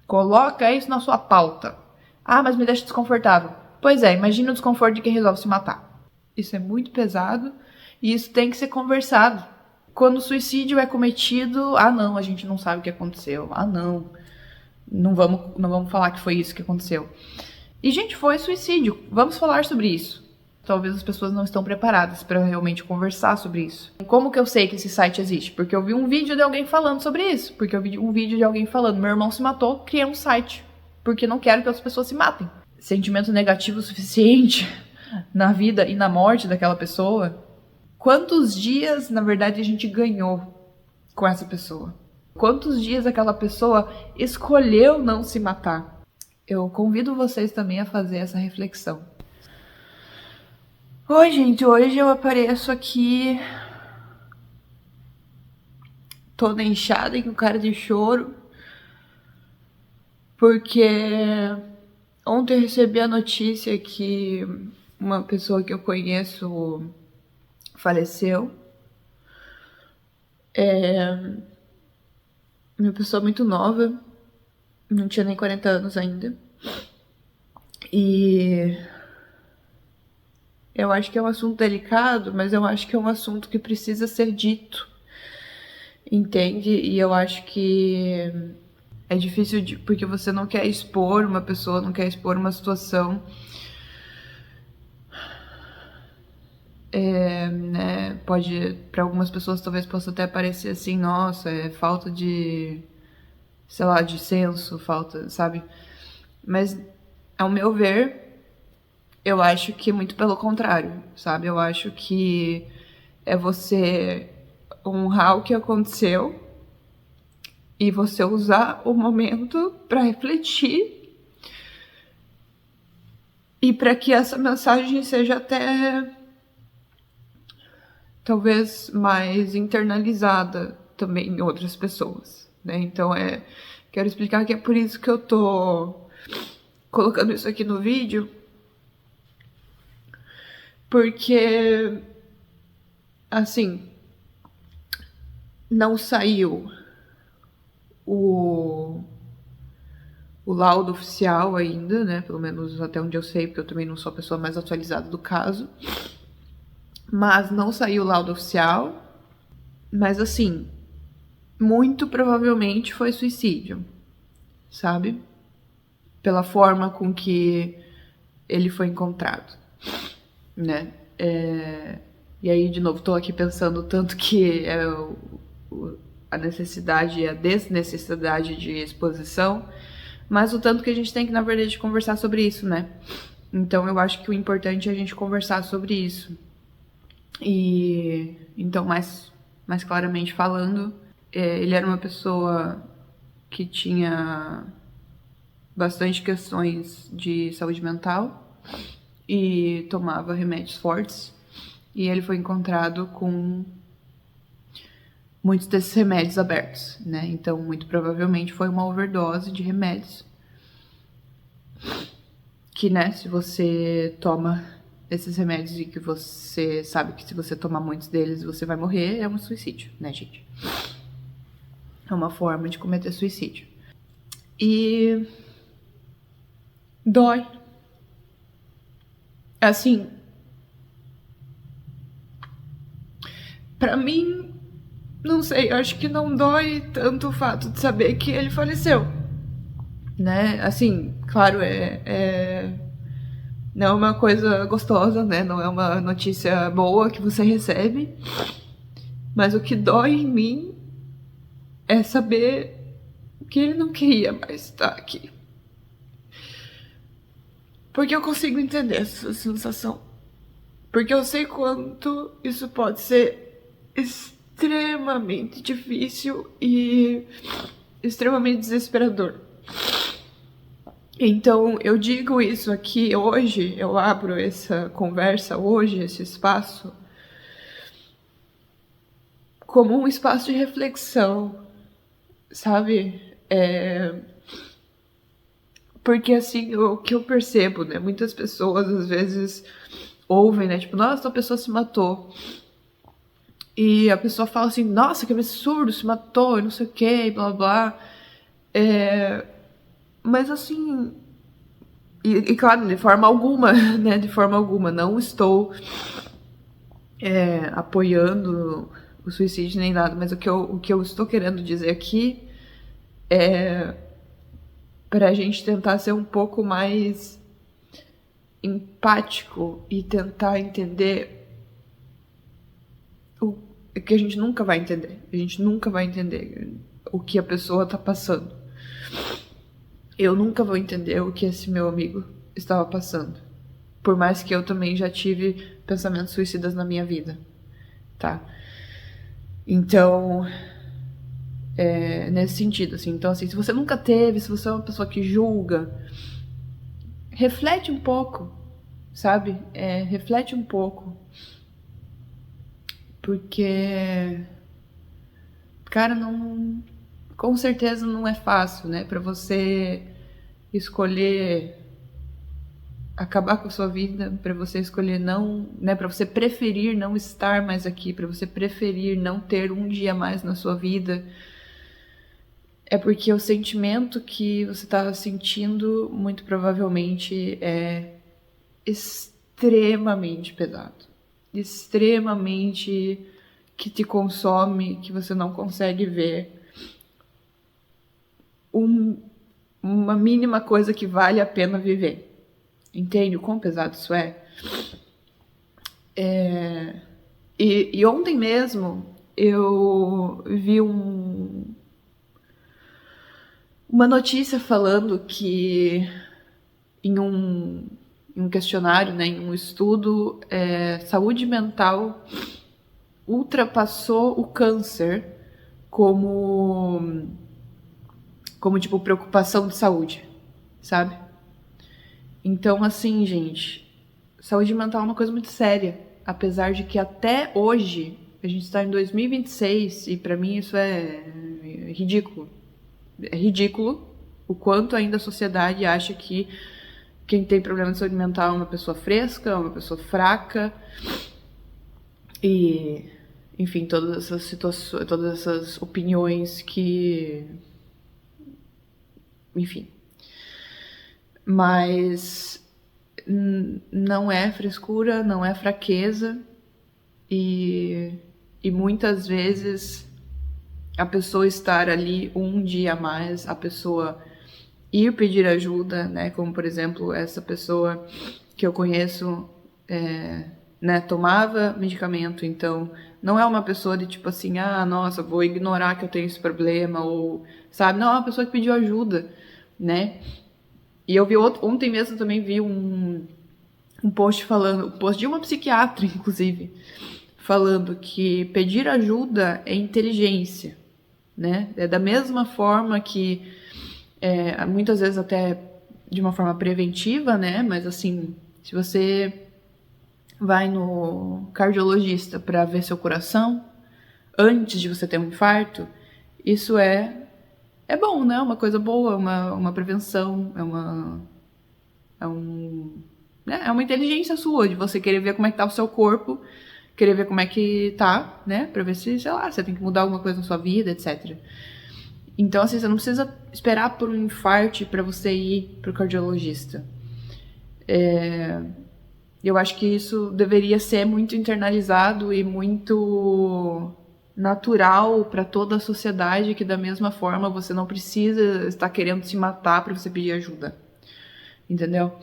Coloca isso na sua pauta. Ah, mas me deixa desconfortável. Pois é, imagina o desconforto de quem resolve se matar. Isso é muito pesado e isso tem que ser conversado. Quando o suicídio é cometido, não, a gente não sabe o que aconteceu. Não vamos falar que foi isso que aconteceu. E, gente, foi suicídio. Vamos falar sobre isso. Talvez as pessoas não estão preparadas para realmente conversar sobre isso. Como que eu sei que esse site existe? Porque eu vi um vídeo de alguém falando sobre isso. Porque eu vi um vídeo de alguém falando, meu irmão se matou, criei um site. Porque não quero que as pessoas se matem. Sentimento negativo suficiente na vida e na morte daquela pessoa. Quantos dias, na verdade, a gente ganhou com essa pessoa? Quantos dias aquela pessoa escolheu não se matar? Eu convido vocês também a fazer essa reflexão. Oi, gente, hoje eu apareço aqui toda inchada e com cara de choro, porque ontem eu recebi a notícia que uma pessoa que eu conheço faleceu. Uma pessoa muito nova, não tinha nem 40 anos ainda. E eu acho que é um assunto delicado, mas eu acho que é um assunto que precisa ser dito, entende? E eu acho que é difícil porque você não quer expor uma pessoa, não quer expor uma situação. Né, pode, para algumas pessoas talvez possa até parecer assim, nossa, é falta de, sei lá, de senso, falta, sabe? Mas, ao meu ver, eu acho que muito pelo contrário, sabe? Eu acho que é você honrar o que aconteceu e você usar o momento para refletir e para que essa mensagem seja até talvez mais internalizada também em outras pessoas, né? Então quero explicar que é por isso que eu tô colocando isso aqui no vídeo, porque assim, não saiu o laudo oficial ainda, né? Pelo menos até onde eu sei, porque eu também não sou a pessoa mais atualizada do caso. Mas não saiu o laudo oficial. Mas assim, muito provavelmente foi suicídio, sabe? Pela forma com que ele foi encontrado, né? E aí, de novo, tô aqui pensando tanto que a necessidade e a desnecessidade de exposição, mas o tanto que a gente tem que, na verdade, conversar sobre isso, né? Então, eu acho que o importante é a gente conversar sobre isso. E então, mais claramente falando, ele era uma pessoa que tinha bastante questões de saúde mental e tomava remédios fortes. E ele foi encontrado com muitos desses remédios abertos, né? Então, muito provavelmente foi uma overdose de remédios. Que, né, se você toma esses remédios e que você sabe que se você tomar muitos deles você vai morrer, é um suicídio, né, gente? É uma forma de cometer suicídio. E dói. Assim, pra mim, não sei, eu acho que não dói tanto o fato de saber que ele faleceu, né? Assim, claro, não é uma coisa gostosa, né? Não é uma notícia boa que você recebe. Mas o que dói em mim é saber que ele não queria mais estar aqui. Porque eu consigo entender essa sensação. Porque eu sei quanto isso pode ser extremamente difícil e extremamente desesperador. Então, eu digo isso aqui hoje, eu abro essa conversa hoje, esse espaço, como um espaço de reflexão, sabe? Porque, assim, o que eu percebo, né? Muitas pessoas, às vezes, ouvem, né? Tipo, nossa, a pessoa se matou. E a pessoa fala assim, nossa, que absurdo, se matou, e não sei o que, blá, blá. Mas assim, e claro, de forma alguma, né? De forma alguma, não estou apoiando o suicídio nem nada, mas o que eu estou querendo dizer aqui é para a gente tentar ser um pouco mais empático e tentar entender o que a gente nunca vai entender. A gente nunca vai entender o que a pessoa tá passando. Eu nunca vou entender o que esse meu amigo estava passando. Por mais que eu também já tive pensamentos suicidas na minha vida, tá? Então, nesse sentido, assim. Então, assim, se você nunca teve, se você é uma pessoa que julga, reflete um pouco, sabe? Reflete um pouco. Porque, cara, não... Com certeza não é fácil, né? Pra você escolher acabar com a sua vida, pra você escolher não, né? Pra você preferir não estar mais aqui, pra você preferir não ter um dia mais na sua vida, é porque o sentimento que você tá sentindo, muito provavelmente, é extremamente pesado. Extremamente que te consome, que você não consegue ver uma mínima coisa que vale a pena viver. Entende o quão pesado isso é? E ontem mesmo eu vi uma notícia falando que em um questionário, né, em um estudo, saúde mental ultrapassou o câncer como tipo preocupação de saúde, sabe? Então, assim, gente, saúde mental é uma coisa muito séria, apesar de que até hoje a gente está em 2026 e pra mim isso é ridículo. É ridículo o quanto ainda a sociedade acha que quem tem problema de saúde mental é uma pessoa fresca, uma pessoa fraca e, enfim, todas essas situações, todas essas opiniões que, enfim. Mas não é frescura, não é fraqueza e muitas vezes a pessoa estar ali um dia a mais, a pessoa ir pedir ajuda, né? Como, por exemplo, essa pessoa que eu conheço, né, tomava medicamento, então não é uma pessoa de tipo assim, ah, nossa, vou ignorar que eu tenho esse problema, ou, sabe? Não, é uma pessoa que pediu ajuda, né? E eu vi ontem mesmo também vi um post falando, um post de uma psiquiatra, inclusive, falando que pedir ajuda é inteligência, né? É da mesma forma que, muitas vezes até de uma forma preventiva, né? Mas assim, se você vai no cardiologista para ver seu coração antes de você ter um infarto, isso é bom, né? Uma coisa boa, uma prevenção, é uma inteligência sua de você querer ver como é que tá o seu corpo, querer ver como é que tá, né? Pra ver se, sei lá, você tem que mudar alguma coisa na sua vida, etc. Então, assim, você não precisa esperar por um infarto pra você ir pro cardiologista. Eu acho que isso deveria ser muito internalizado e muito natural para toda a sociedade, que da mesma forma você não precisa estar querendo se matar para você pedir ajuda. Entendeu?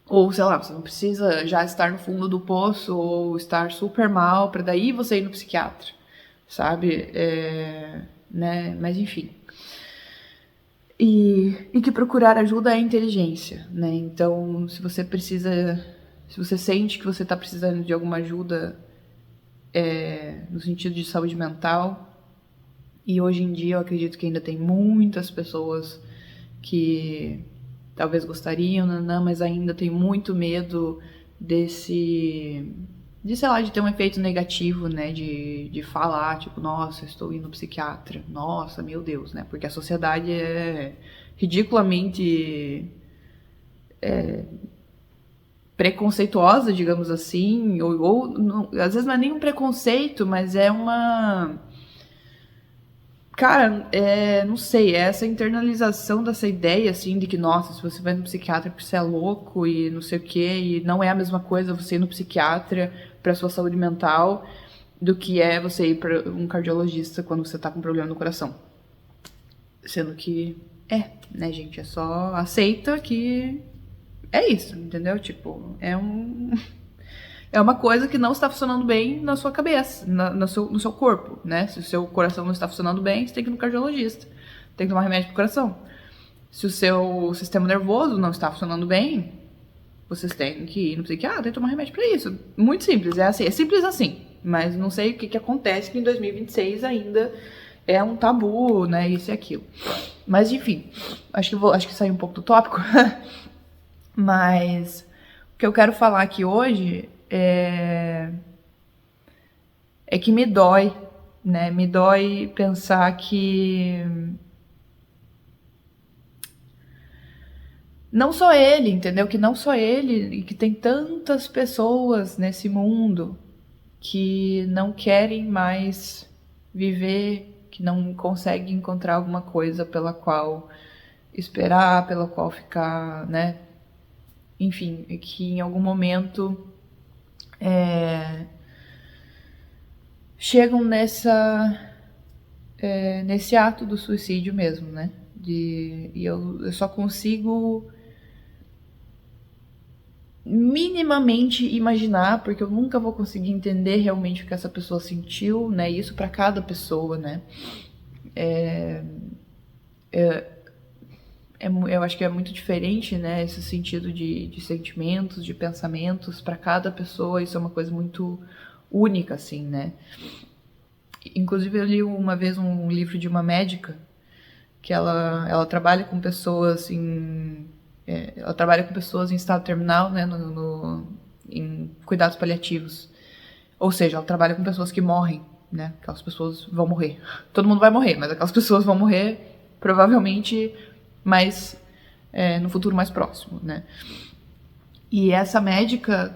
Ou, sei lá, você não precisa já estar no fundo do poço ou estar super mal para daí você ir no psiquiatra, sabe? Né? Mas enfim. E que procurar ajuda é inteligência, né? Então, se você sente que você está precisando de alguma ajuda no sentido de saúde mental, e hoje em dia eu acredito que ainda tem muitas pessoas que talvez gostariam, mas ainda tem muito medo de, sei lá, de ter um efeito negativo, né, de falar, tipo, nossa, estou indo ao psiquiatra, nossa, meu Deus, né, porque a sociedade é ridiculamente preconceituosa, digamos assim, ou não, às vezes não é nem um preconceito, mas é uma... Cara, não sei, essa internalização dessa ideia, assim, de que, nossa, se você vai no psiquiatra porque você é louco e não sei o quê, e não é a mesma coisa você ir no psiquiatra pra sua saúde mental do que é você ir pra um cardiologista quando você tá com problema no coração. Sendo que, né, gente, é só aceita que é isso, entendeu? Tipo, é uma coisa que não está funcionando bem na sua cabeça, no seu corpo, né? Se o seu coração não está funcionando bem, você tem que ir no cardiologista. Tem que tomar remédio pro coração. Se o seu sistema nervoso não está funcionando bem, vocês têm que ir no psiquiatra e tomar remédio pra isso. Muito simples, é assim, é simples assim. Mas não sei o que acontece que em 2026 ainda é um tabu, né? Isso e aquilo. Mas enfim, acho que saí um pouco do tópico. Mas o que eu quero falar aqui hoje é que me dói, né? Me dói pensar que não só ele, entendeu? Que não só ele, e que tem tantas pessoas nesse mundo que não querem mais viver, que não conseguem encontrar alguma coisa pela qual esperar, pela qual ficar, né? Enfim, que em algum momento chegam nesse ato do suicídio mesmo, né? E eu só consigo minimamente imaginar, porque eu nunca vou conseguir entender realmente o que essa pessoa sentiu, né? Isso para cada pessoa, né? Eu acho que é muito diferente, né? Esse sentido de sentimentos, de pensamentos para cada pessoa. Isso é uma coisa muito única, assim, né? Inclusive eu li uma vez um livro de uma médica que ela trabalha com pessoas ela trabalha com pessoas em estado terminal, né, em cuidados paliativos. Ou seja, ela trabalha com pessoas que morrem, né? Aquelas pessoas vão morrer. Todo mundo vai morrer, mas aquelas pessoas vão morrer provavelmente mais no futuro mais próximo, né? E essa médica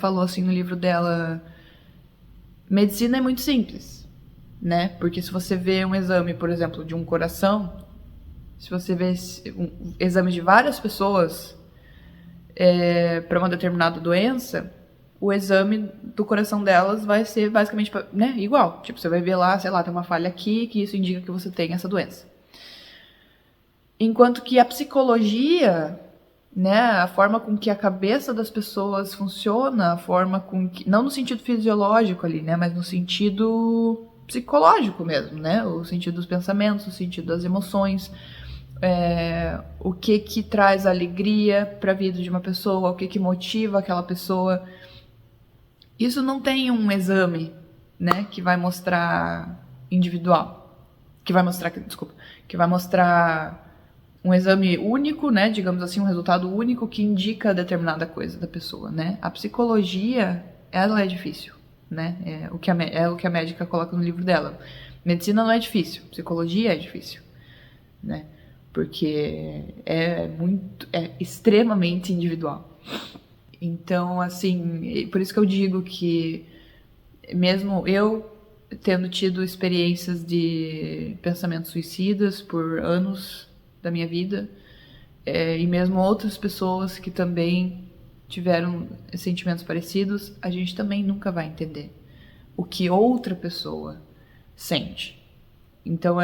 falou assim no livro dela: medicina é muito simples, né? Porque se você vê um exame, por exemplo, de um coração, se você vê exames de várias pessoas para uma determinada doença, o exame do coração delas vai ser basicamente, né, igual. Tipo, você vai ver lá, sei lá, tem uma falha aqui, que isso indica que você tem essa doença. Enquanto que a psicologia, né, a forma com que a cabeça das pessoas funciona, a forma com que, não no sentido fisiológico ali, né, mas no sentido psicológico mesmo, né, o sentido dos pensamentos, o sentido das emoções, o que traz alegria para a vida de uma pessoa, o que motiva aquela pessoa. Isso não tem um exame, né, que vai mostrar individual, que vai mostrar um exame único, né, digamos assim, um resultado único que indica determinada coisa da pessoa, né? A psicologia, ela é difícil, né? É o que a médica coloca no livro dela. Medicina não é difícil, psicologia é difícil, né? Porque é extremamente individual. Então, assim, por isso que eu digo que mesmo eu tendo tido experiências de pensamentos suicidas por anos da minha vida, e mesmo outras pessoas que também tiveram sentimentos parecidos, a gente também nunca vai entender o que outra pessoa sente. Então,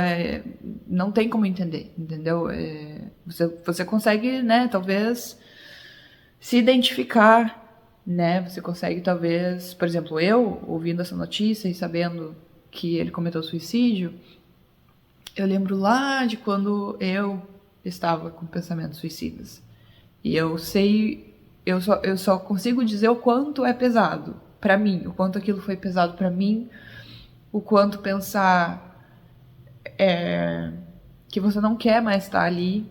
não tem como entender, entendeu? Você consegue, né, talvez se identificar, né? Você consegue, talvez, por exemplo, eu, ouvindo essa notícia e sabendo que ele cometeu suicídio, eu lembro lá de quando eu estava com pensamentos suicidas. E eu só consigo dizer o quanto é pesado para mim, o quanto aquilo foi pesado para mim, o quanto pensar que você não quer mais estar ali.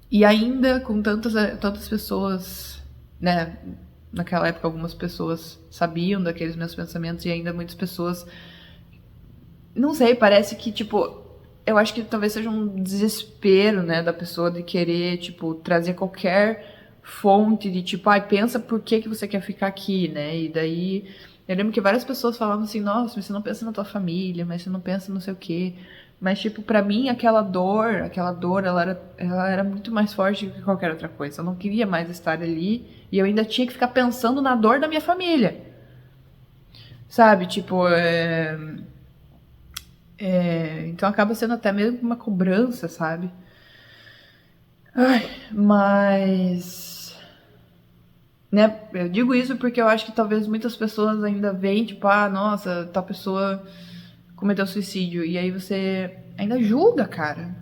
E ainda com tantas pessoas, né? Naquela época algumas pessoas sabiam daqueles meus pensamentos e ainda muitas pessoas, não sei, parece que, tipo, eu acho que talvez seja um desespero, né, da pessoa de querer, tipo, trazer qualquer fonte de, tipo, pensa por que você quer ficar aqui, né? E daí eu lembro que várias pessoas falavam assim: nossa, mas você não pensa na tua família, mas você não pensa não sei o quê. Mas, tipo, pra mim, aquela dor, ela era muito mais forte do que qualquer outra coisa. Eu não queria mais estar ali e eu ainda tinha que ficar pensando na dor da minha família. Sabe? Tipo, então acaba sendo até mesmo uma cobrança, sabe? Ai, mas... Né? Eu digo isso porque eu acho que talvez muitas pessoas ainda veem, tipo, ah, nossa, tal pessoa cometeu suicídio. E aí você ainda julga, cara.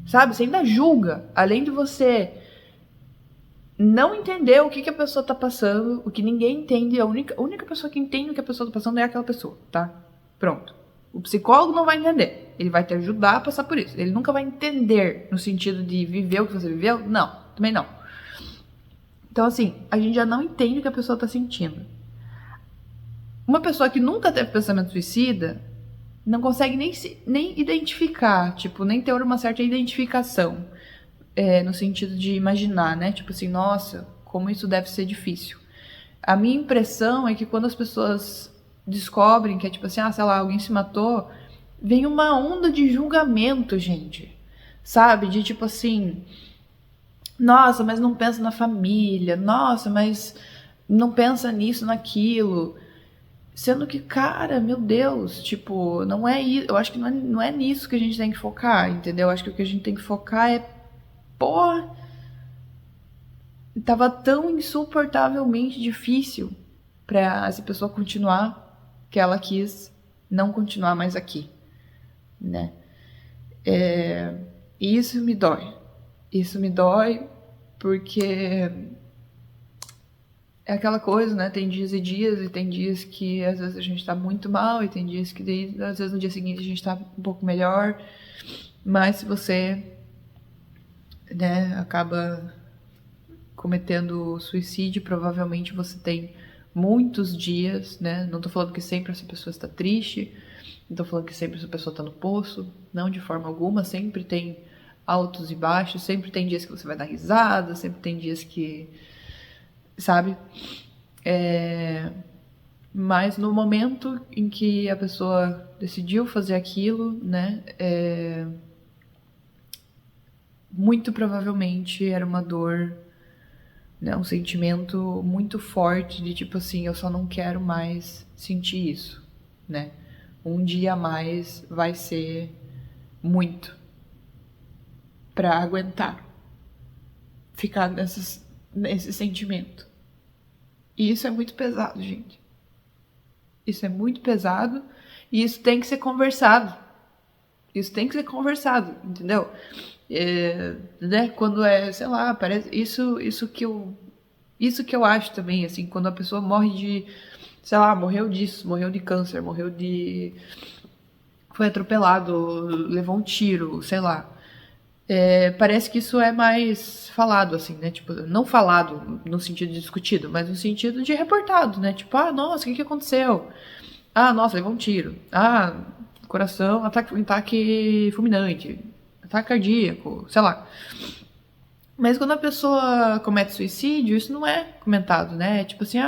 Sabe? Você ainda julga. Além de você não entender o que a pessoa tá passando, o que ninguém entende, a única pessoa que entende o que a pessoa tá passando é aquela pessoa, tá? Pronto. O psicólogo não vai entender. Ele vai te ajudar a passar por isso. Ele nunca vai entender no sentido de viver o que você viveu. Não, também não. Então, assim, a gente já não entende o que a pessoa tá sentindo. Uma pessoa que nunca teve pensamento suicida não consegue nem identificar, tipo, nem ter uma certa identificação. No sentido de imaginar, né? Tipo assim, nossa, como isso deve ser difícil. A minha impressão é que quando as pessoas descobrem que é tipo assim, ah, sei lá, alguém se matou, vem uma onda de julgamento, gente. Sabe? De tipo assim, nossa, mas não pensa na família, nossa, mas não pensa nisso, naquilo. Sendo que, cara, meu Deus, tipo, não é isso. Eu acho que não é nisso que a gente tem que focar, entendeu? Eu acho que o que a gente tem que focar é, pô, tava tão insuportavelmente difícil pra essa pessoa continuar que ela quis não continuar mais aqui, né? E isso me dói. Isso me dói porque é aquela coisa, né? Tem dias e dias, e tem dias que às vezes a gente tá muito mal, e tem dias que às vezes no dia seguinte a gente tá um pouco melhor. Mas se você, né, acaba cometendo suicídio, provavelmente você tem muitos dias, né? Não tô falando que sempre essa pessoa está triste, não tô falando que sempre essa pessoa tá no poço, não, de forma alguma, sempre tem altos e baixos, sempre tem dias que você vai dar risada, sempre tem dias que, sabe? Mas no momento em que a pessoa decidiu fazer aquilo, né? Muito provavelmente era uma dor, né, um sentimento muito forte de tipo assim, eu só não quero mais sentir isso, né? Um dia a mais vai ser muito pra aguentar ficar nesse sentimento. E isso é muito pesado, gente. Isso é muito pesado e isso tem que ser conversado. Isso tem que ser conversado, entendeu? Né? Quando sei lá, parece isso que eu acho também, assim, quando a pessoa morre de, sei lá, morreu disso, morreu de câncer, foi atropelado, levou um tiro, sei lá. Parece que isso é mais falado, assim, né? Tipo, não falado no sentido de discutido, mas no sentido de reportado, né? Tipo, ah, nossa, o que aconteceu? Ah, nossa, levou um tiro. Ah, coração, ataque fulminante, ataque cardíaco, sei lá. Mas quando a pessoa comete suicídio, isso não é comentado, né? Tipo assim,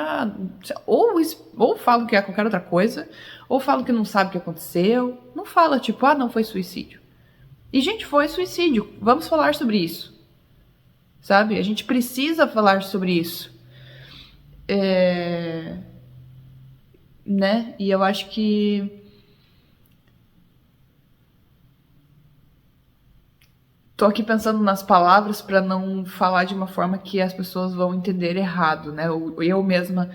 ou falam que é qualquer outra coisa, ou falam que não sabe o que aconteceu. Não fala, tipo, ah, não foi suicídio. E, gente, foi suicídio. Vamos falar sobre isso. Sabe? A gente precisa falar sobre isso. Né? E eu acho que tô aqui pensando nas palavras para não falar de uma forma que as pessoas vão entender errado, né? Ou eu mesma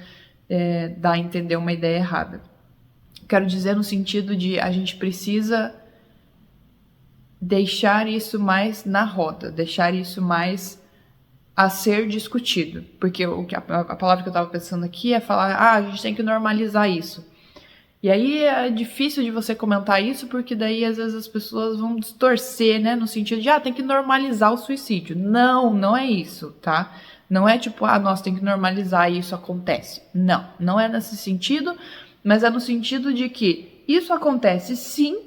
dar a entender uma ideia errada. Quero dizer no sentido de a gente precisa deixar isso mais na roda, deixar isso mais a ser discutido. Porque a palavra que eu estava pensando aqui é falar, a gente tem que normalizar isso. E aí é difícil de você comentar isso, porque daí às vezes as pessoas vão distorcer, né? No sentido de, tem que normalizar o suicídio. Não, não é isso, tá? Não é tipo, nossa, tem que normalizar e isso acontece. Não, não é nesse sentido, mas é no sentido de que isso acontece sim,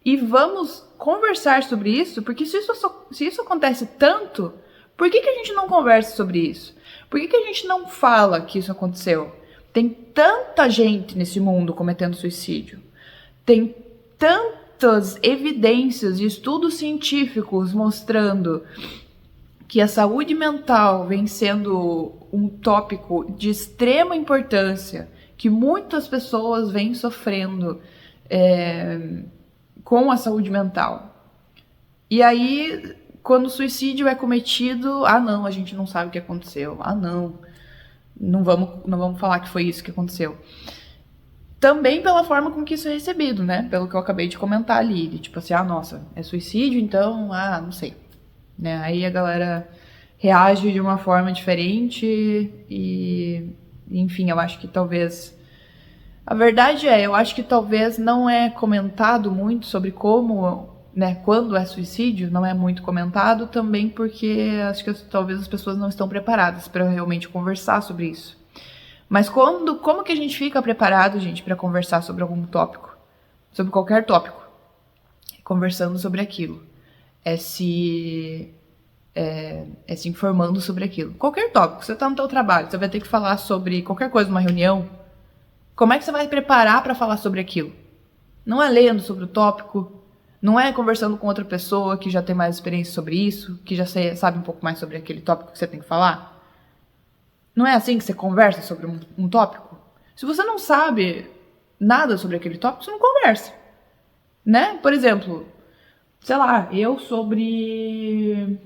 e vamos conversar sobre isso, porque se isso acontece tanto, por que a gente não conversa sobre isso? Por que a gente não fala que isso aconteceu? Tem tanta gente nesse mundo cometendo suicídio. Tem tantas evidências e estudos científicos mostrando que a saúde mental vem sendo um tópico de extrema importância, que muitas pessoas vêm sofrendo com a saúde mental. E aí, quando o suicídio é cometido, não, a gente não sabe o que aconteceu. Não vamos falar que foi isso que aconteceu. Também pela forma com que isso é recebido, né? Pelo que eu acabei de comentar ali. De tipo assim, nossa, é suicídio, então, não sei. Né? Aí a galera reage de uma forma diferente e, enfim, eu acho que talvez... A verdade eu acho que talvez não é comentado muito sobre como, né, quando é suicídio, não é muito comentado também porque acho que talvez as pessoas não estão preparadas para realmente conversar sobre isso. Mas como que a gente fica preparado, gente, para conversar sobre algum tópico? Sobre qualquer tópico. Conversando sobre aquilo. É se informando sobre aquilo. Qualquer tópico. Você tá no teu trabalho, você vai ter que falar sobre qualquer coisa numa reunião. Como é que você vai preparar para falar sobre aquilo? Não é lendo sobre o tópico, não é conversando com outra pessoa que já tem mais experiência sobre isso, que já sabe um pouco mais sobre aquele tópico que você tem que falar. Não é assim que você conversa sobre um tópico? Se você não sabe nada sobre aquele tópico, você não conversa. Né? Por exemplo, sei lá, eu sobre...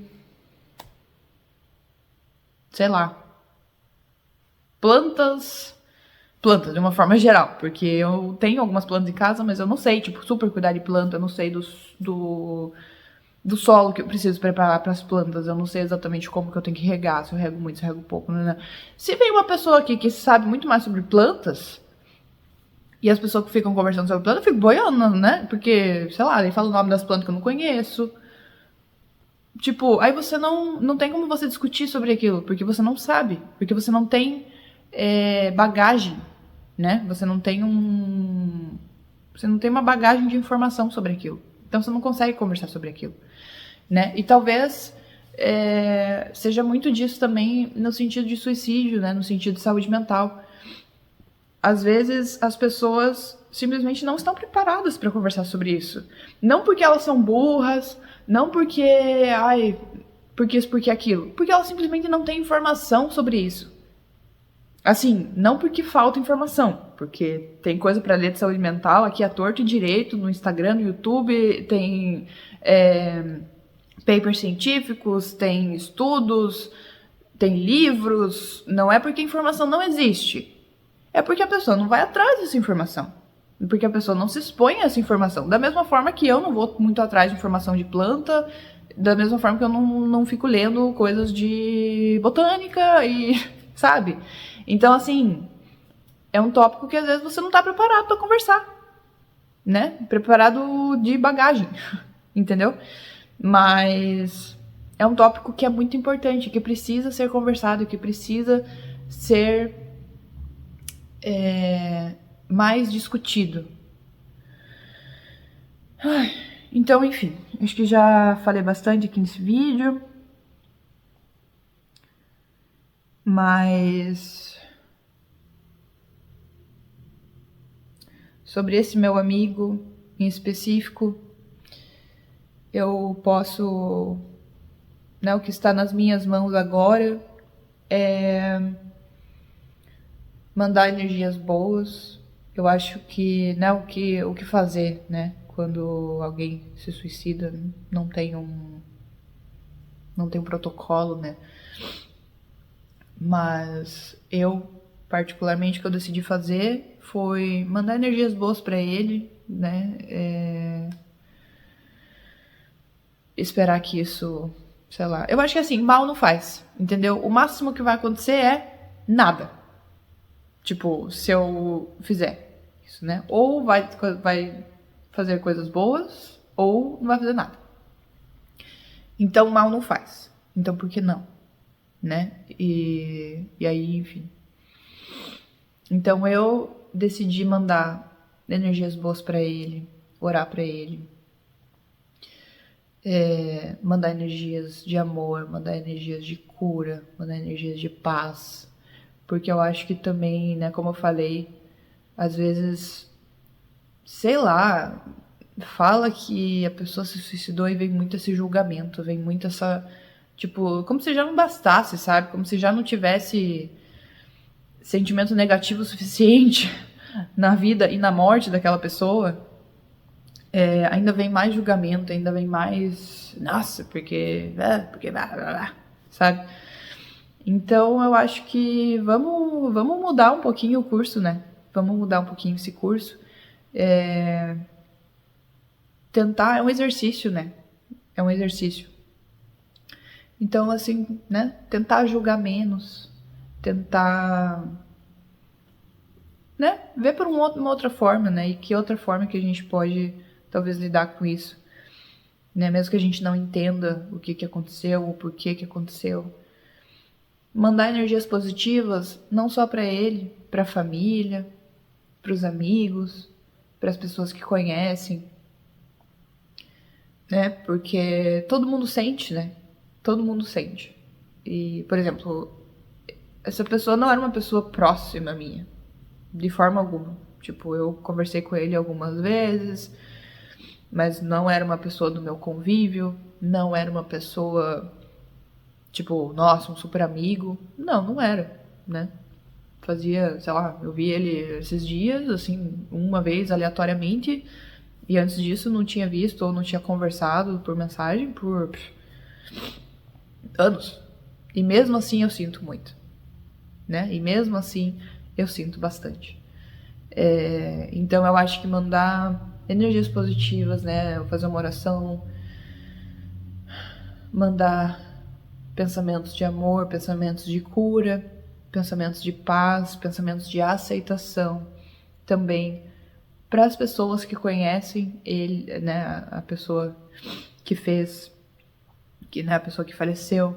sei lá, plantas de uma forma geral, porque eu tenho algumas plantas em casa, mas eu não sei, tipo, super cuidar de planta, eu não sei do solo que eu preciso preparar para as plantas, eu não sei exatamente como que eu tenho que regar, se eu rego muito, se eu rego pouco, né? Se vem uma pessoa aqui que sabe muito mais sobre plantas, e as pessoas que ficam conversando sobre plantas, eu fico boiando, né? Porque, sei lá, ele fala o nome das plantas que eu não conheço. Tipo, aí você não tem como você discutir sobre aquilo, porque você não sabe, porque você não tem bagagem, né? Você não tem uma bagagem de informação sobre aquilo. Então você não consegue conversar sobre aquilo, né? E talvez seja muito disso também no sentido de suicídio, né? No sentido de saúde mental. Às vezes as pessoas simplesmente não estão preparadas para conversar sobre isso. Não porque elas são burras, não porque isso, porque aquilo. Porque elas simplesmente não têm informação sobre isso. Assim, não porque falta informação, porque tem coisa para ler de saúde mental aqui à torto e direito, no Instagram, no YouTube, tem papers científicos, tem estudos, tem livros. Não é porque a informação não existe, é porque a pessoa não vai atrás dessa informação, porque a pessoa não se expõe a essa informação. Da mesma forma que eu não vou muito atrás de informação de planta, da mesma forma que eu não fico lendo coisas de botânica e, sabe? Então, assim, é um tópico que às vezes você não tá preparado para conversar, né? Preparado de bagagem, entendeu? Mas é um tópico que é muito importante, que precisa ser conversado, que precisa ser mais discutido. Então, enfim, acho que já falei bastante aqui nesse vídeo. Mas sobre esse meu amigo em específico, eu posso, né, o que está nas minhas mãos agora é mandar energias boas. Eu acho que, né, o que fazer, né, quando alguém se suicida, não tem um protocolo, né? Mas eu, particularmente, o que eu decidi fazer foi mandar energias boas pra ele, né? Esperar que isso, sei lá... Eu acho que assim, mal não faz, entendeu? O máximo que vai acontecer é nada. Tipo, se eu fizer isso, né? Ou vai fazer coisas boas, ou não vai fazer nada. Então, mal não faz. Então, por que não? Né? E aí, enfim. Então eu decidi mandar energias boas pra ele, orar pra ele, mandar energias de amor, mandar energias de cura, mandar energias de paz, porque eu acho que também, né, como eu falei, às vezes, sei lá, fala que a pessoa se suicidou e vem muito esse julgamento, vem muito essa, tipo, como se já não bastasse, sabe? Como se já não tivesse sentimento negativo suficiente na vida e na morte daquela pessoa. Ainda vem mais julgamento, ainda vem mais, nossa, porque blá, blá, blá, sabe? Então eu acho que vamos mudar um pouquinho o curso, né? Vamos mudar um pouquinho esse curso. Tentar, é um exercício, né? É um exercício. Então, assim, né? Tentar julgar menos, tentar, né? Ver por uma outra forma, né? E que outra forma que a gente pode, talvez, lidar com isso, né? Mesmo que a gente não entenda o que aconteceu, o porquê que aconteceu. Mandar energias positivas, não só para ele, para a família, para os amigos, para as pessoas que conhecem, né? Porque todo mundo sente, né? Todo mundo sente. E, por exemplo, essa pessoa não era uma pessoa próxima minha, de forma alguma. Tipo, eu conversei com ele algumas vezes, mas não era uma pessoa do meu convívio, não era uma pessoa, tipo, nossa, um super amigo. Não, não era, né? Fazia, sei lá, eu vi ele esses dias, assim, uma vez aleatoriamente, e antes disso não tinha visto ou não tinha conversado por mensagem por anos. E mesmo assim eu sinto muito, né? E mesmo assim eu sinto bastante. Então eu acho que mandar energias positivas, né? Fazer uma oração, mandar pensamentos de amor, pensamentos de cura, pensamentos de paz, pensamentos de aceitação também para as pessoas que conhecem ele, né? A pessoa que fez, que, né? A pessoa que faleceu.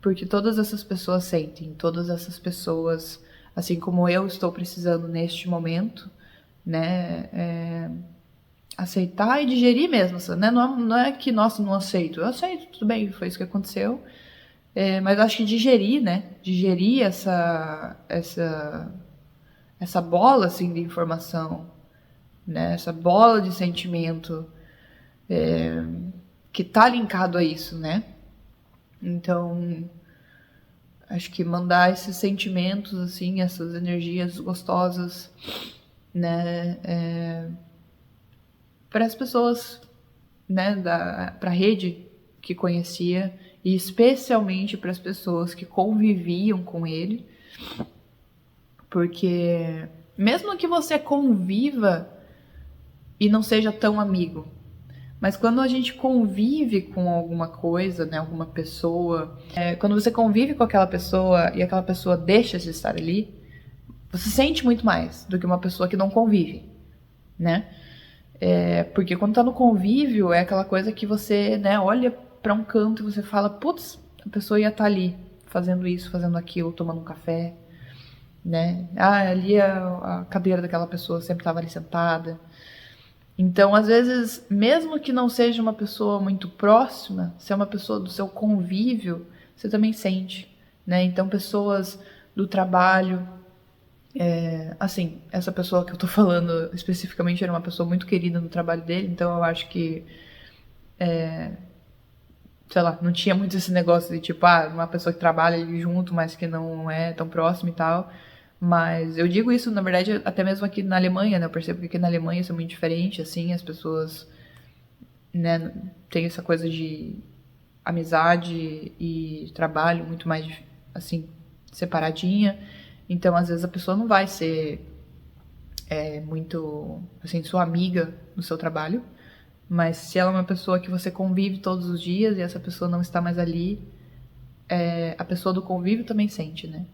Porque todas essas pessoas sentem, todas essas pessoas, assim como eu estou precisando neste momento, né, aceitar e digerir mesmo, né? Não é que, nossa, não aceito. Eu aceito, tudo bem, foi isso que aconteceu. Mas eu acho que digerir, né? Digerir essa bola, assim, de informação, né? Essa bola de sentimento que tá linkado a isso, né? Então, acho que mandar esses sentimentos, assim, essas energias gostosas, né, para as pessoas, né, para a rede que conhecia e especialmente para as pessoas que conviviam com ele, porque mesmo que você conviva e não seja tão amigo, mas quando a gente convive com alguma coisa, né, alguma pessoa, quando você convive com aquela pessoa e aquela pessoa deixa de estar ali, você sente muito mais do que uma pessoa que não convive, né? Porque quando tá no convívio, é aquela coisa que você, né, olha pra um canto e você fala, putz, a pessoa ia estar ali, fazendo isso, fazendo aquilo, tomando um café, né? Ah, ali a cadeira daquela pessoa sempre estava ali sentada. Então, às vezes, mesmo que não seja uma pessoa muito próxima, se é uma pessoa do seu convívio, você também sente, né? Então, pessoas do trabalho, assim, essa pessoa que eu tô falando especificamente era uma pessoa muito querida no trabalho dele, então eu acho que, sei lá, não tinha muito esse negócio de tipo, uma pessoa que trabalha ali junto, mas que não é tão próxima e tal. Mas eu digo isso, na verdade, até mesmo aqui na Alemanha, né? Eu percebo que aqui na Alemanha isso é muito diferente, assim, as pessoas, né, têm essa coisa de amizade e trabalho muito mais, assim, separadinha. Então, às vezes, a pessoa não vai ser muito, assim, sua amiga no seu trabalho, mas se ela é uma pessoa que você convive todos os dias e essa pessoa não está mais ali, a pessoa do convívio também sente, né?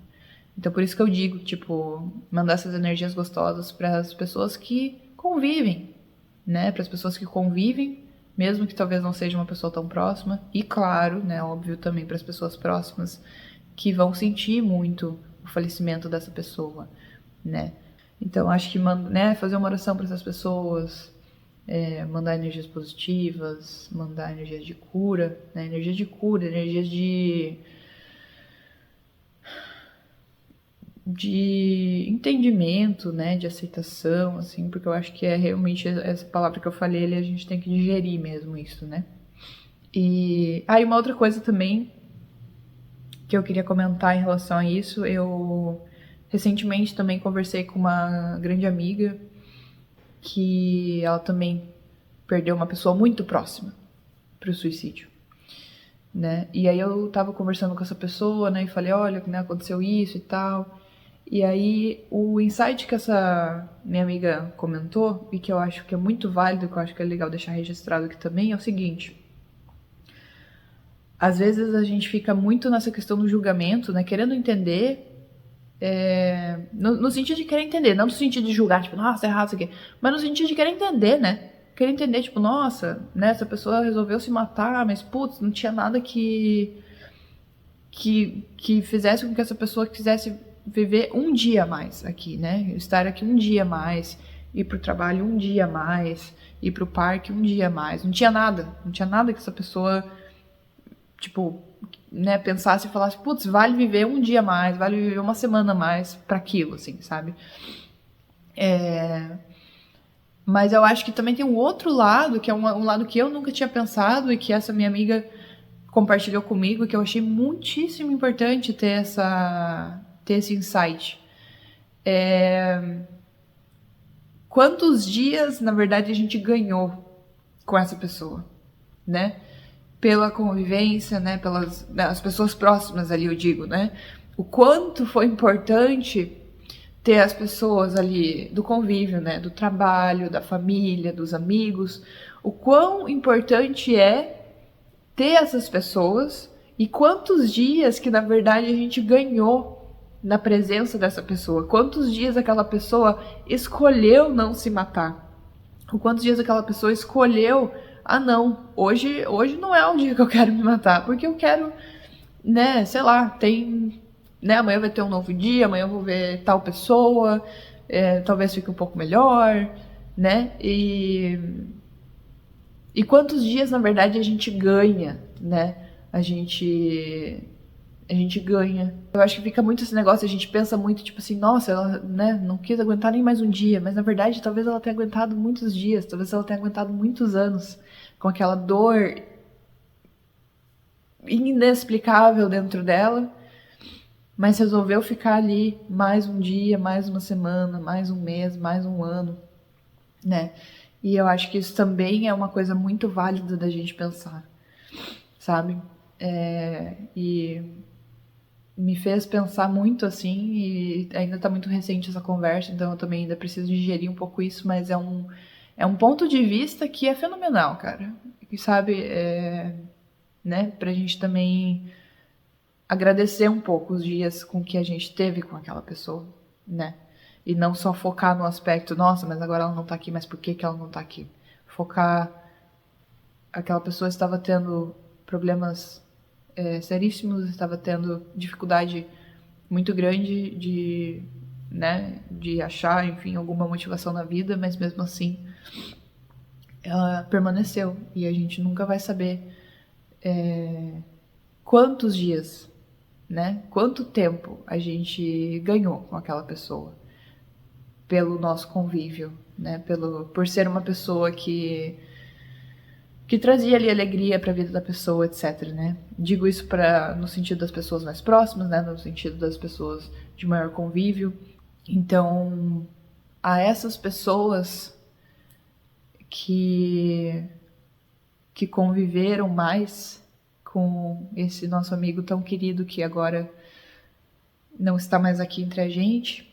Então por isso que eu digo, tipo, mandar essas energias gostosas para as pessoas que convivem, né? Para as pessoas que convivem, mesmo que talvez não seja uma pessoa tão próxima, e claro, né, óbvio também para as pessoas próximas que vão sentir muito o falecimento dessa pessoa, né? Então acho que né, fazer uma oração para essas pessoas, mandar energias positivas, mandar energias de cura, né? Energias de cura, energias de entendimento, né, de aceitação, assim, porque eu acho que é realmente essa palavra que eu falei ali, a gente tem que digerir mesmo isso, né. E uma outra coisa também que eu queria comentar em relação a isso, eu recentemente também conversei com uma grande amiga que ela também perdeu uma pessoa muito próxima pro suicídio, né? E aí eu tava conversando com essa pessoa, né, e falei, olha, né, aconteceu isso e tal. E aí o insight que essa minha amiga comentou, e que eu acho que é muito válido, que eu acho que é legal deixar registrado aqui também, é o seguinte: às vezes a gente fica muito nessa questão do julgamento, né, querendo entender, no sentido de querer entender, não no sentido de julgar, tipo, nossa, é errado isso aqui, mas no sentido de querer entender, né? Querer entender, tipo, nossa, né, essa pessoa resolveu se matar, mas, putz, não tinha nada que fizesse com que essa pessoa quisesse viver um dia a mais aqui, né? Estar aqui um dia a mais, ir pro trabalho um dia a mais, ir pro parque um dia a mais. Não tinha nada que essa pessoa, tipo, né, pensasse e falasse, putz, vale viver um dia a mais, vale viver uma semana a mais pra aquilo, assim, sabe? Mas eu acho que também tem um outro lado, que é um lado que eu nunca tinha pensado e que essa minha amiga compartilhou comigo, que eu achei muitíssimo importante ter esse insight. Quantos dias, na verdade, a gente ganhou com essa pessoa, né? Pela convivência, né? Pelas as pessoas próximas ali, eu digo, né? O quanto foi importante ter as pessoas ali do convívio, né? Do trabalho, da família, dos amigos. O quão importante é ter essas pessoas e quantos dias que, na verdade, a gente ganhou na presença dessa pessoa. Quantos dias aquela pessoa escolheu não se matar. Ou quantos dias aquela pessoa escolheu, não, hoje não é o dia que eu quero me matar, porque eu quero, né, sei lá, tem, né, amanhã vai ter um novo dia, amanhã eu vou ver tal pessoa, talvez fique um pouco melhor, né, e quantos dias, na verdade, a gente ganha, né? A gente ganha. Eu acho que fica muito esse negócio, a gente pensa muito, tipo assim, nossa, ela, né, não quis aguentar nem mais um dia, mas na verdade, talvez ela tenha aguentado muitos dias, talvez ela tenha aguentado muitos anos com aquela dor inexplicável dentro dela, mas resolveu ficar ali mais um dia, mais uma semana, mais um mês, mais um ano, né? E eu acho que isso também é uma coisa muito válida da gente pensar, sabe? E me fez pensar muito assim, e ainda tá muito recente essa conversa, então eu também ainda preciso digerir um pouco isso, mas é um ponto de vista que é fenomenal, cara. E sabe, né, pra gente também agradecer um pouco os dias com que a gente teve com aquela pessoa, né? E não só focar no aspecto, nossa, mas agora ela não tá aqui, mas por que ela não tá aqui? Focar, aquela pessoa estava tendo problemas seríssimos, estava tendo dificuldade muito grande de, né, de achar, enfim, alguma motivação na vida, mas mesmo assim ela permaneceu e a gente nunca vai saber quantos dias, né, quanto tempo a gente ganhou com aquela pessoa pelo nosso convívio, né, por ser uma pessoa que trazia ali alegria para a vida da pessoa, etc, né? Digo isso no sentido das pessoas mais próximas, né? No sentido das pessoas de maior convívio. Então, a essas pessoas que conviveram mais com esse nosso amigo tão querido que agora não está mais aqui entre a gente,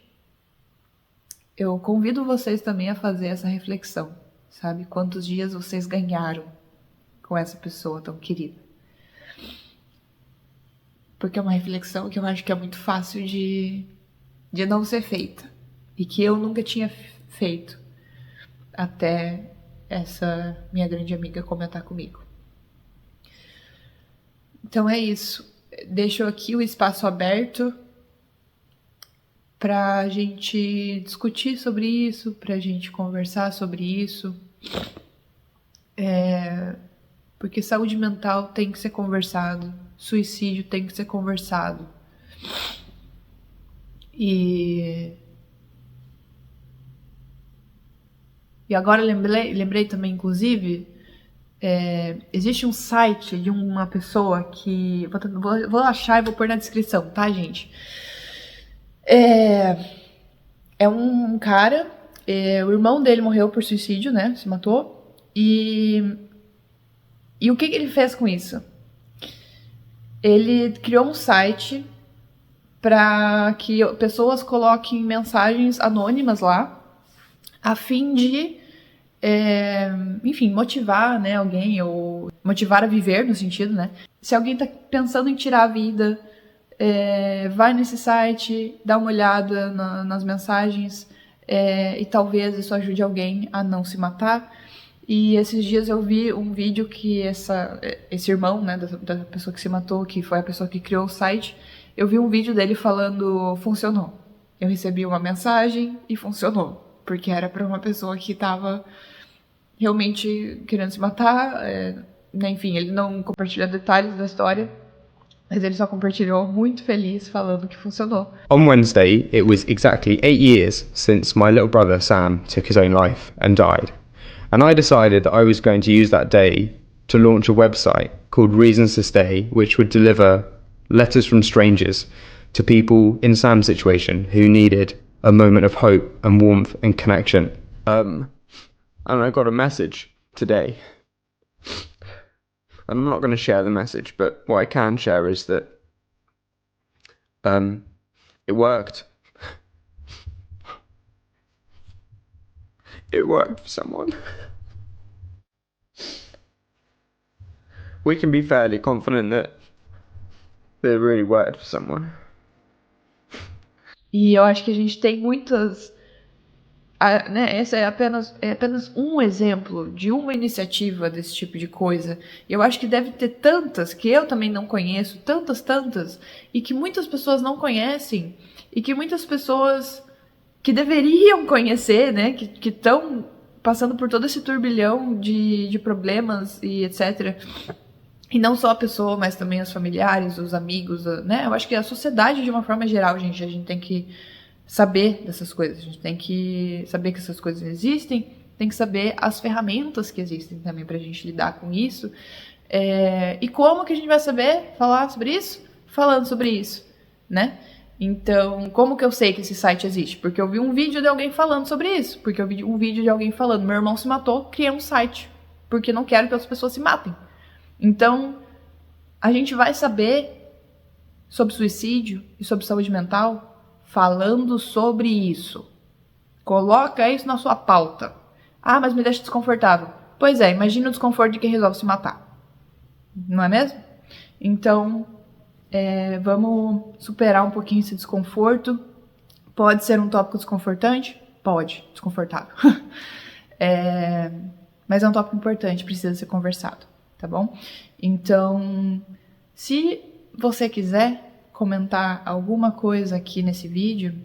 eu convido vocês também a fazer essa reflexão, sabe? Quantos dias vocês ganharam com essa pessoa tão querida? Porque é uma reflexão que eu acho que é muito fácil de não ser feita. E que eu nunca tinha feito até essa minha grande amiga comentar comigo. Então é isso. Deixo aqui o espaço aberto pra gente discutir sobre isso, pra gente conversar sobre isso. Porque saúde mental tem que ser conversado, suicídio tem que ser conversado. E agora lembrei também, inclusive, existe um site de uma pessoa que... Vou achar e vou pôr na descrição, tá, gente? É um cara, o irmão dele morreu por suicídio, né? Se matou. E o que ele fez com isso? Ele criou um site para que pessoas coloquem mensagens anônimas lá, a fim de, enfim, motivar, né, alguém, ou motivar a viver, no sentido, né? Se alguém tá pensando em tirar a vida, vai nesse site, dá uma olhada nas mensagens, e talvez isso ajude alguém a não se matar. E esses dias eu vi um vídeo que esse irmão, né, da pessoa que se matou, que foi a pessoa que criou o site, eu vi um vídeo dele falando, funcionou. Eu recebi uma mensagem e funcionou. Porque era para uma pessoa que estava realmente querendo se matar. Né, enfim, ele não compartilha detalhes da história, mas ele só compartilhou muito feliz falando que funcionou. On Wednesday, it was exactly 8 years since my little brother Sam took his own life and died. And I decided that I was going to use that day to launch a website called Reasons to Stay, which would deliver letters from strangers to people in Sam's situation who needed a moment of hope and warmth and connection. And I got a message today. I'm not going to share the message, but what I can share is that it worked. It worked for someone. We can be fairly confident that it really worked for someone. E eu acho que a gente tem muitas... né, esse é apenas um exemplo de uma iniciativa desse tipo de coisa. Eu acho que deve ter tantas que eu também não conheço, tantas, e que muitas pessoas não conhecem, e que muitas pessoas que deveriam conhecer, né, que estão passando por todo esse turbilhão de problemas e etc. E não só a pessoa, mas também os familiares, os amigos, né? Eu acho que a sociedade, de uma forma geral, a gente tem que saber dessas coisas. A gente tem que saber que essas coisas existem, tem que saber as ferramentas que existem também pra gente lidar com isso. E como que a gente vai saber falar sobre isso? Falando sobre isso, né? Então, como que eu sei que esse site existe? Porque eu vi um vídeo de alguém falando sobre isso. Porque eu vi um vídeo de alguém falando, meu irmão se matou, criei um site. Porque não quero que as pessoas se matem. Então, a gente vai saber sobre suicídio e sobre saúde mental falando sobre isso. Coloca isso na sua pauta. Ah, mas me deixa desconfortável. Pois é, imagina o desconforto de quem resolve se matar. Não é mesmo? Então, vamos superar um pouquinho esse desconforto. Pode ser um tópico desconfortante? Pode, desconfortável. Mas é um tópico importante, precisa ser conversado, tá bom? Então, se você quiser comentar alguma coisa aqui nesse vídeo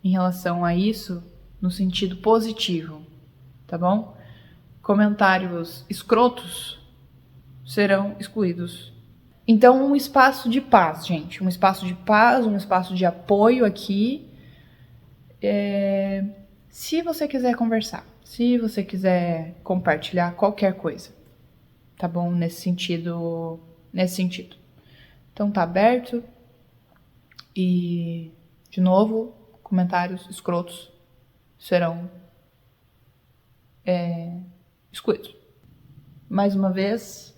em relação a isso, no sentido positivo, tá bom? Comentários escrotos serão excluídos. Então, um espaço de paz, gente. Um espaço de paz, um espaço de apoio aqui. Se você quiser conversar, se você quiser compartilhar qualquer coisa, tá bom? Nesse sentido. Então, tá aberto. E, de novo, comentários escrotos serão excluídos. Mais uma vez,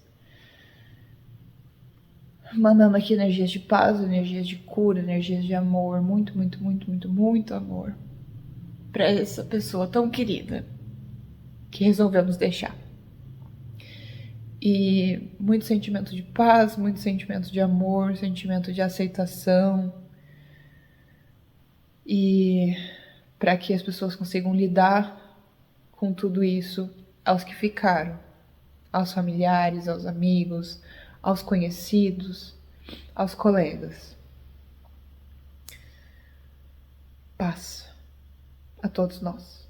mandando aqui energias de paz, energias de cura, energias de amor, muito, muito, muito, muito, muito amor para essa pessoa tão querida que resolveu nos deixar. E muito sentimento de paz, muito sentimento de amor, sentimento de aceitação. E para que as pessoas consigam lidar com tudo isso, aos que ficaram, aos familiares, aos amigos, aos conhecidos, aos colegas. Paz a todos nós.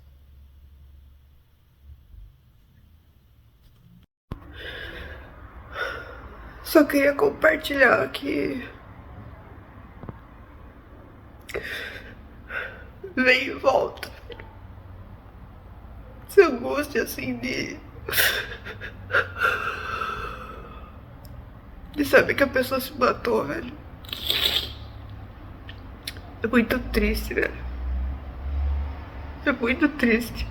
Só queria compartilhar aqui vem e volta. Essa angústia assim de saber que a pessoa se matou, velho. É muito triste, velho. É muito triste.